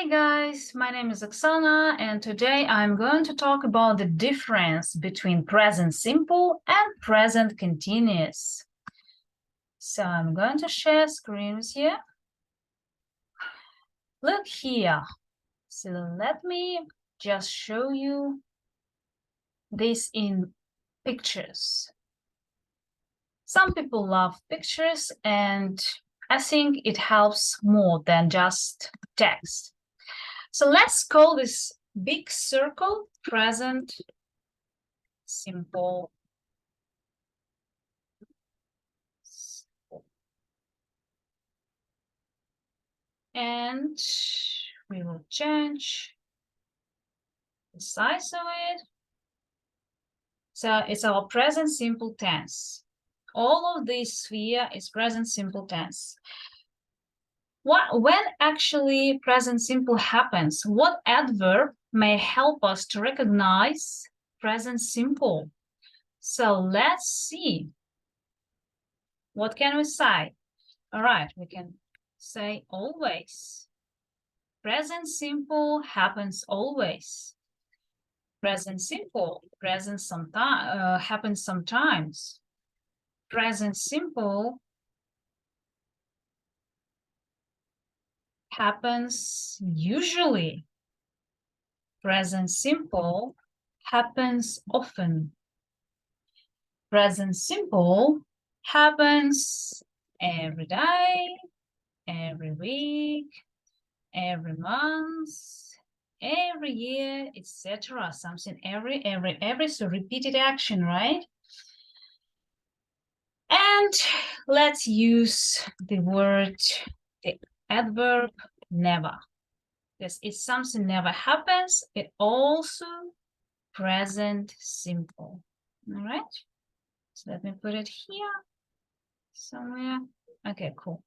Hi guys, my name is Oksana and today I'm going to talk about the difference between present simple and present continuous. So I'm going to share screen with you. Look here. So let me just show you this in pictures. Some people love pictures and I think it helps more than just text. So let's call this big circle present simple. And we will change the size of it. So it's our present simple tense. All of this sphere is present simple tense. When actually present simple happens, what adverb may help us to recognize present simple? So let's see. What can we say? All right, we can say always. Present simple happens always. Present simple, happens sometimes. Present simple happens usually. Present simple happens often. Present simple happens every day, every week, every month, every year, etc. Something every, so repeated action, right? And let's use the adverb never. Because if something never happens, it also present simple. All right. So let me put it here somewhere. Okay, cool.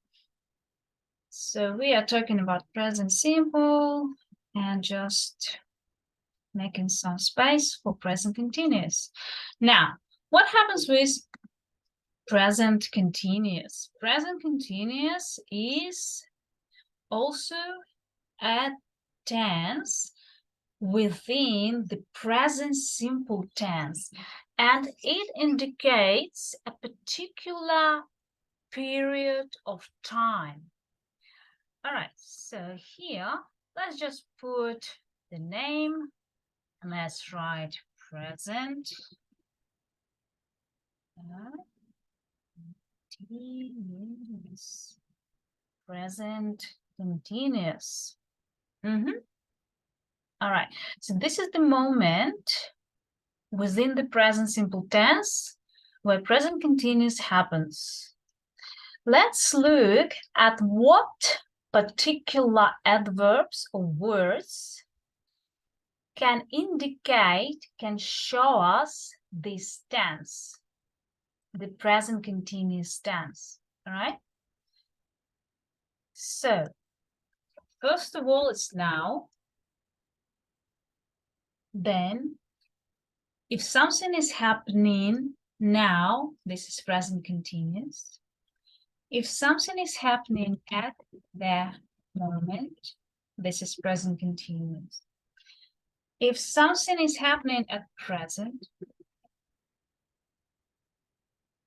So we are talking about present simple and just making some space for present continuous. Now, what happens with present continuous? Present continuous is also a tense within the present simple tense, and it indicates a particular period of time. All right, so here, let's just put the name and let's write present continuous. Present continuous. All right, so this is the moment within the present simple tense where present continuous happens. Let's look at what particular adverbs or words can indicate, can show us this tense, the present continuous tense. All right. So, first of all, it's now. Then, if something is happening now, this is present continuous. If something is happening at that moment, this is present continuous. If something is happening at present,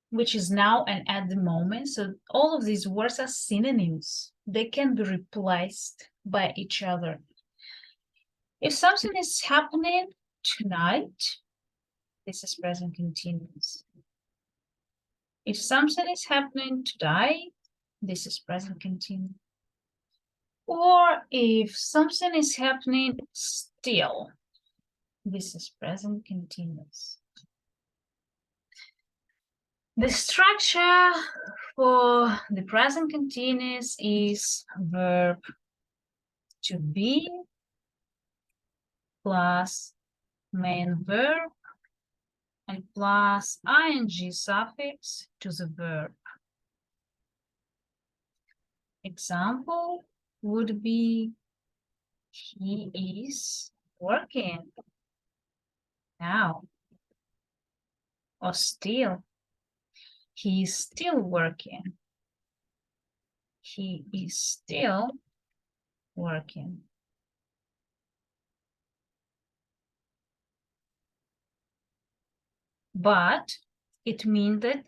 which is now and at the moment, so all of these words are synonyms. They can be replaced by each other. If something is happening tonight, this is present continuous. If something is happening today, this is present continuous. Or if something is happening still, this is present continuous. The structure for the present continuous is verb to be plus main verb and plus ing suffix to the verb. Example would be, he is working now. Or still, he is still working. He is still working. but it means that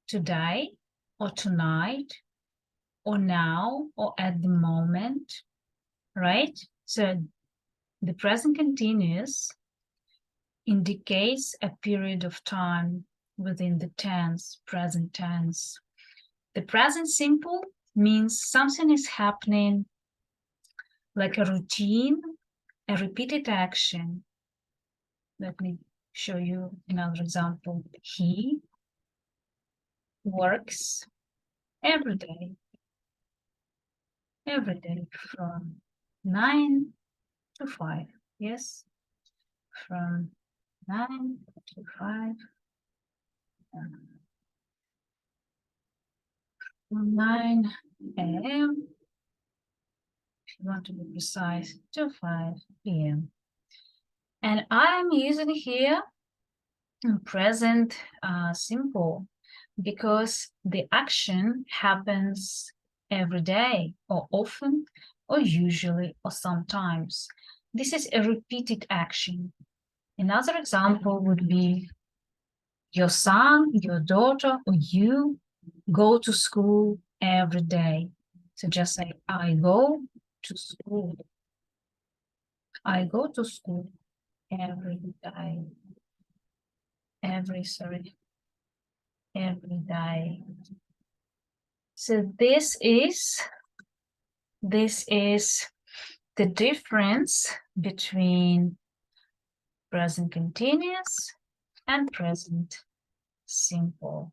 today or tonight or now or at the moment, right? So the present continuous indicates a period of time within the tense, present tense. The present simple means something is happening like a routine, a repeated action. Let me show you another example. He works every day from 9 to 5. Yes, from 9 to 5. From 9 a.m. if you want to be precise, to 5 p.m. And I'm using here present simple because the action happens every day or often or usually or sometimes. This is a repeated action. Another example would be your son, your daughter, or you go to school every day. So just say, I go to school. I go to school every day. Every day. So this is the difference between present continuous and present simple.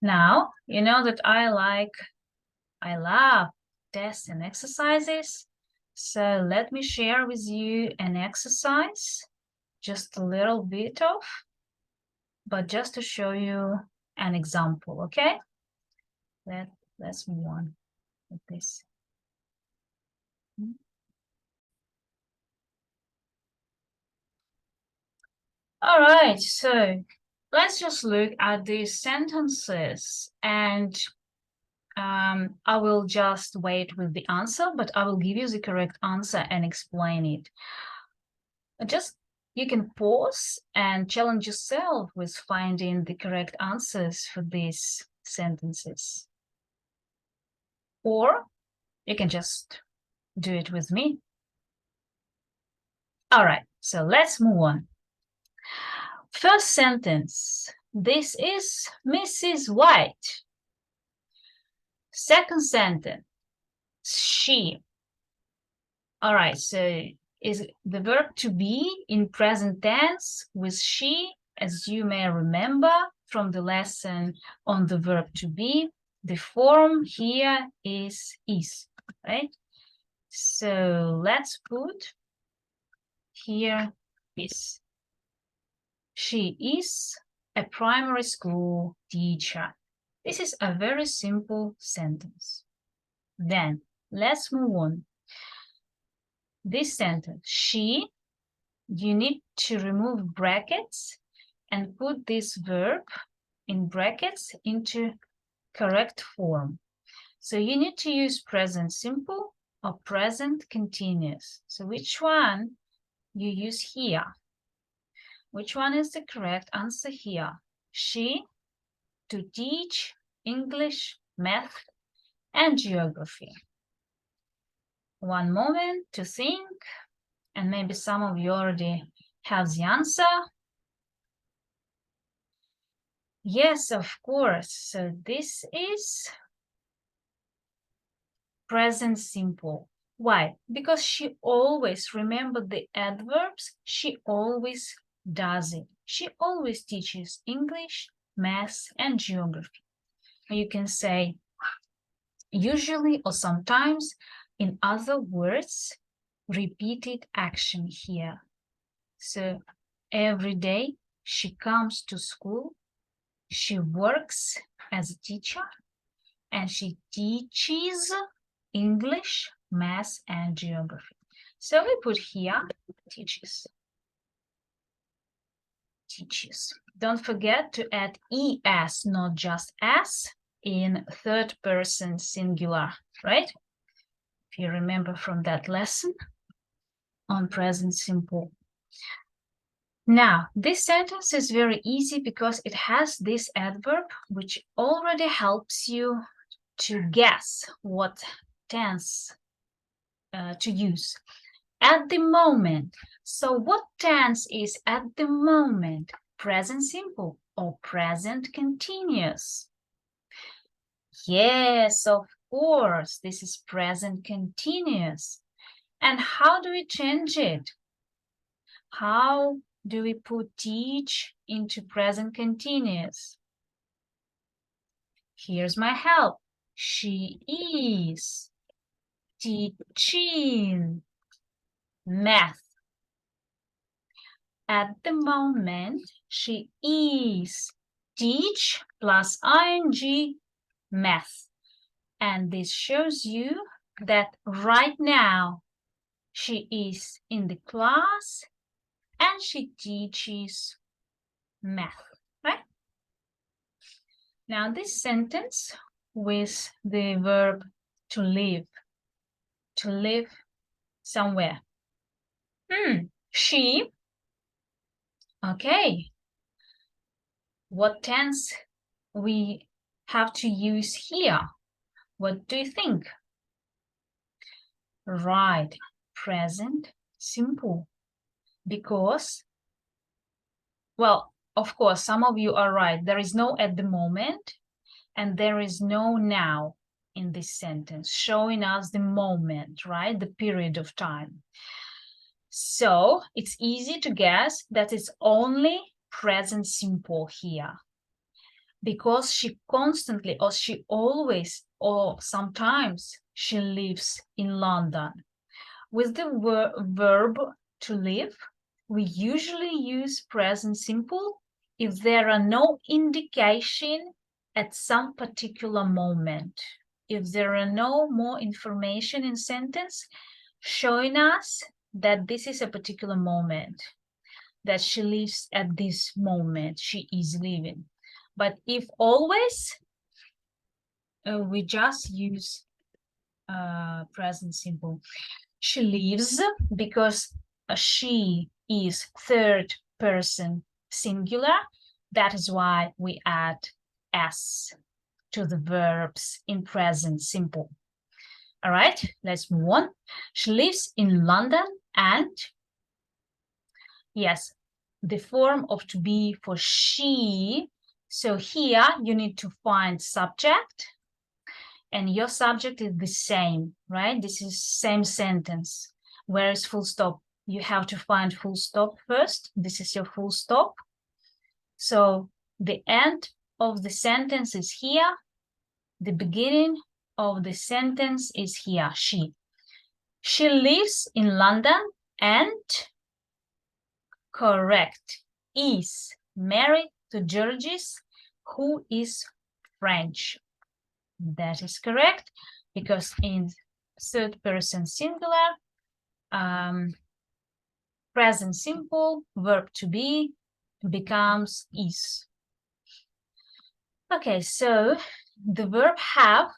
Now, you know that I love tests and exercises. So let me share with you an exercise, just a little bit of, but just to show you an example, okay? Let's move on with this. All right, so let's just look at these sentences and I will just wait with the answer, but I will give you the correct answer and explain it. Just you can pause and challenge yourself with finding the correct answers for these sentences. Or you can just do it with me. All right, so let's move on. First sentence, this is Mrs. White. Second sentence, she. All right, so is the verb to be in present tense with she, as you may remember from the lesson on the verb to be. The form here is, right? So let's put here is. She is a primary school teacher. This is a very simple sentence. Then let's move on. This sentence, she, you need to remove brackets and put this verb in brackets into correct form. So you need to use present simple or present continuous. So which one you use here? Which one is the correct answer here? She, to teach English, math, and geography. One moment to think, and maybe some of you already have the answer. Yes, of course. So this is present simple. Why? Because she always, remember the adverbs, she always does it. She always teaches English, math, and geography. You can say usually or sometimes, in other words, repeated action here. So every day she comes to school, she works as a teacher, and she teaches English, math, and geography. So we put here teaches. Teaches. Don't forget to add es, not just s, in third person singular, right? If you remember from that lesson on present simple. Now, this sentence is very easy because it has this adverb, which already helps you to guess what tense to use. At the moment. So what tense is at the moment? Present simple or present continuous? Yes, of course, this is present continuous. And how do we change it? How do we put teach into present continuous? Here's my help. She is teaching math. At the moment, she is teach plus ing math. And this shows you that right now she is in the class and she teaches math, right? Now this sentence with the verb to live somewhere. She, okay. What tense we have to use here? What do you think? Right, present simple. Because, well, of course, some of you are right. There is no at the moment and there is no now in this sentence, showing us the moment, right? The period of time. So it's easy to guess that it's only present simple here. Because she constantly, or she always, or sometimes she lives in London. With the verb to live, we usually use present simple if there are no indication at some particular moment. If there are no more information in sentence showing us that this is a particular moment, that she lives at this moment, she is living. But if always, we just use present simple. She lives because she is third person singular. That is why we add s to the verbs in present simple. All right, let's move on. She lives in London and, yes, the form of to be for she. So here you need to find subject, and your subject is the same, right? This is same sentence. Where is full stop? You have to find full stop first. This is your full stop. So the end of the sentence is here. The beginning of the sentence is here, she. She lives in London and, correct, is married to Georges, who is French. That is correct, because in third person singular, present simple, verb to be becomes is. Okay, so the verb have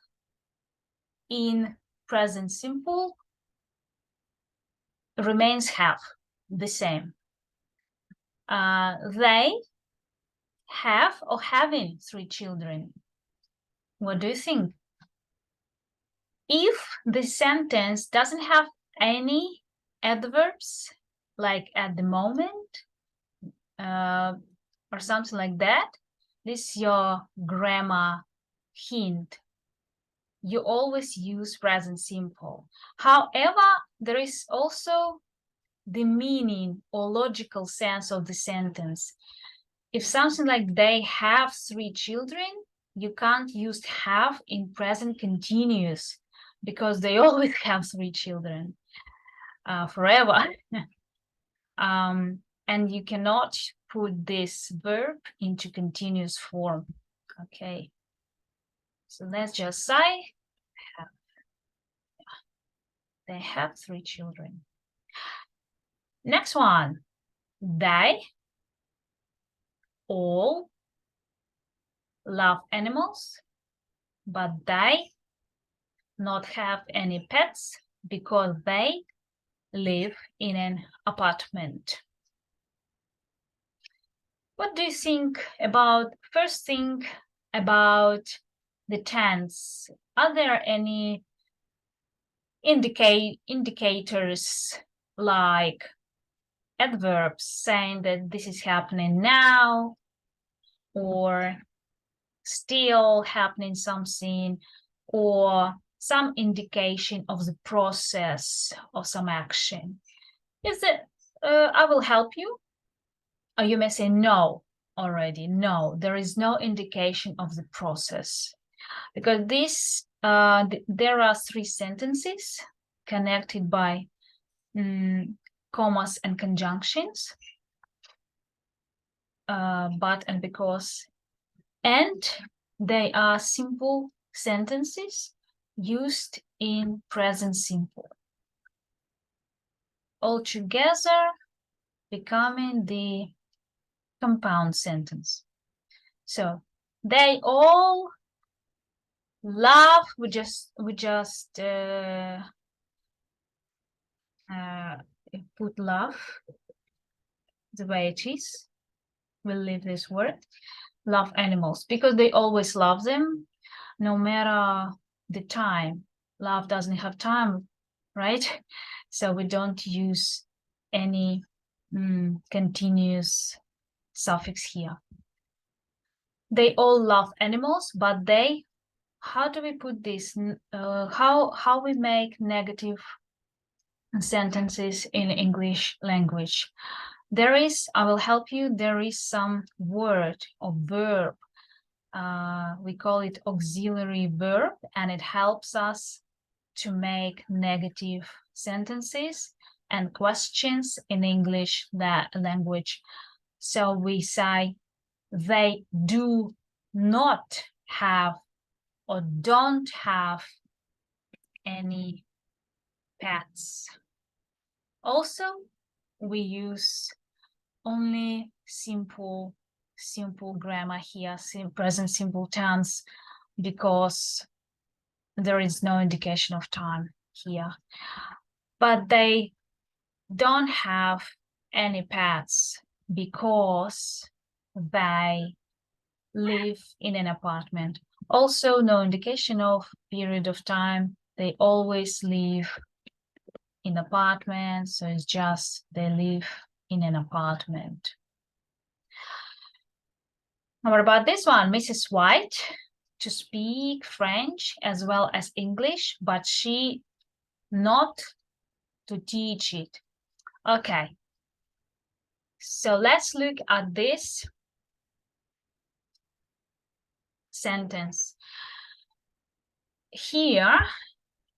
in present simple remains have, the same. They have or having 3 children. What do you think? If the sentence doesn't have any adverbs, like at the moment, or something like that, this is your grammar hint. You always use present simple. However, there is also the meaning or logical sense of the sentence. If something like they have 3 children, you can't use have in present continuous because they always have 3 children forever. And you cannot put this verb into continuous form. Okay, so let's just say they have 3 children. Next one, they all love animals, but they not have any pets because they live in an apartment. What do you think about, first thing about the tense? Are there any indicators like adverbs saying that this is happening now or still happening something, or some indication of the process of some action? Is it I will help you, or you may say no already. No, there is no indication of the process, because this there are three sentences connected by commas and conjunctions, but and because, and they are simple sentences used in present simple, altogether becoming the compound sentence. So they all love, we just put love the way it is. We'll leave this word, love animals, because they always love them, no matter the time. Love doesn't have time, right? So we don't use any continuous suffix here. They all love animals, but they, how do we put this? How we make negative sentences in English language? There is, I will help you, there is some word or verb. We call it auxiliary verb, and it helps us to make negative sentences and questions in English language. So we say, they do not have or don't have any pets. Also, we use only simple grammar here, present simple tense, because there is no indication of time here. But they don't have any pets because they live in an apartment. Also, no indication of period of time. They always live in apartments, so it's just they live in an apartment. What about this one? Mrs. White to speak French as well as English, but she not to teach it. Okay, so let's look at this sentence. Here,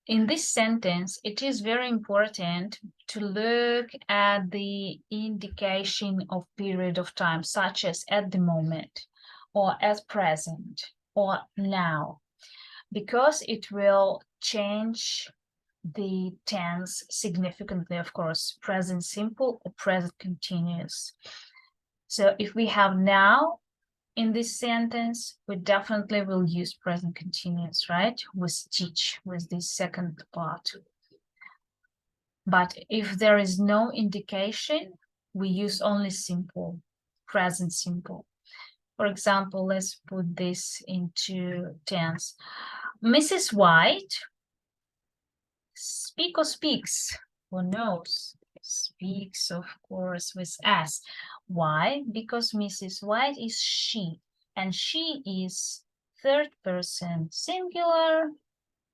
in this sentence, it is very important to look at the indication of period of time, such as at the moment, or as present, or now, because it will change the tense significantly, of course, present simple or present continuous. So if we have now in this sentence, we definitely will use present continuous, right? With teach, with this second part. But if there is no indication, we use only simple, present simple. For example, let's put this into tense. Mrs. White speaks, who knows? Speaks, of course, with S. Why? Because Mrs. White is she, and she is third person singular,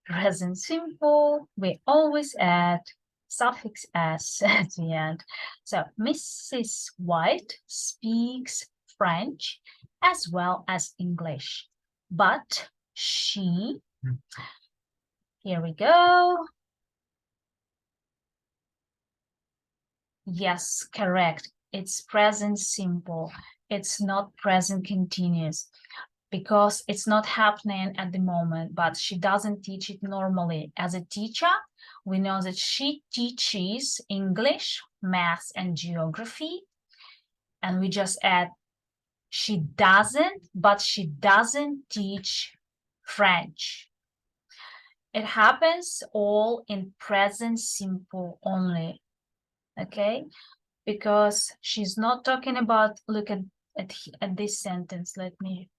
present simple. We always add suffix S at the end. So Mrs. White speaks French as well as English, but she, here we go. Yes, correct. It's present simple. It's not present continuous, because it's not happening at the moment, but she doesn't teach it normally. As a teacher, we know that she teaches English, math, and geography. And we just add, she doesn't, but she doesn't teach French. It happens all in present simple only. Okay, because she's not talking about, look at at this sentence. Let me.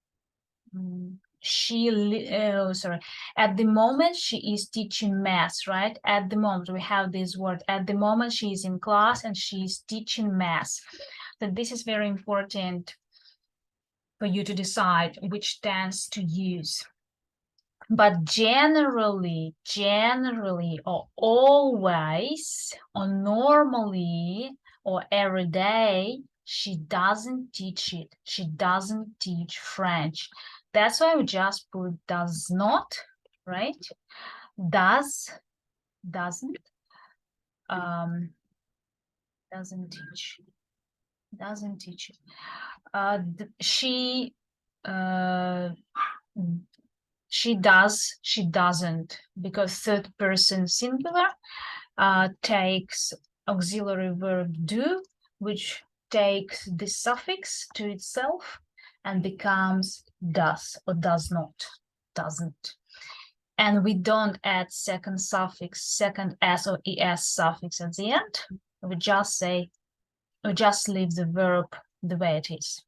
Sorry. At the moment, she is teaching math, right? At the moment, we have this word. At the moment, she is in class and she is teaching math. So this is very important for you to decide which tense to use. But generally, or always, or normally, or every day, she doesn't teach it. She doesn't teach French. That's why we just put does not, right? Doesn't, doesn't teach, doesn't teach it. She does, she doesn't, because third person singular takes auxiliary verb do, which takes the suffix to itself and becomes does or does not, doesn't. And we don't add second suffix, second s or es suffix at the end. We just leave the verb the way it is.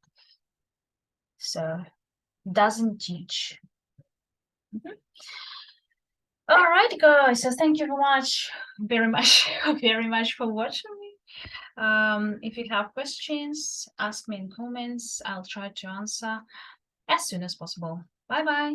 So doesn't teach. All right, guys. So thank you very much for watching me. If you have questions, ask me in comments. I'll try to answer as soon as possible. Bye bye.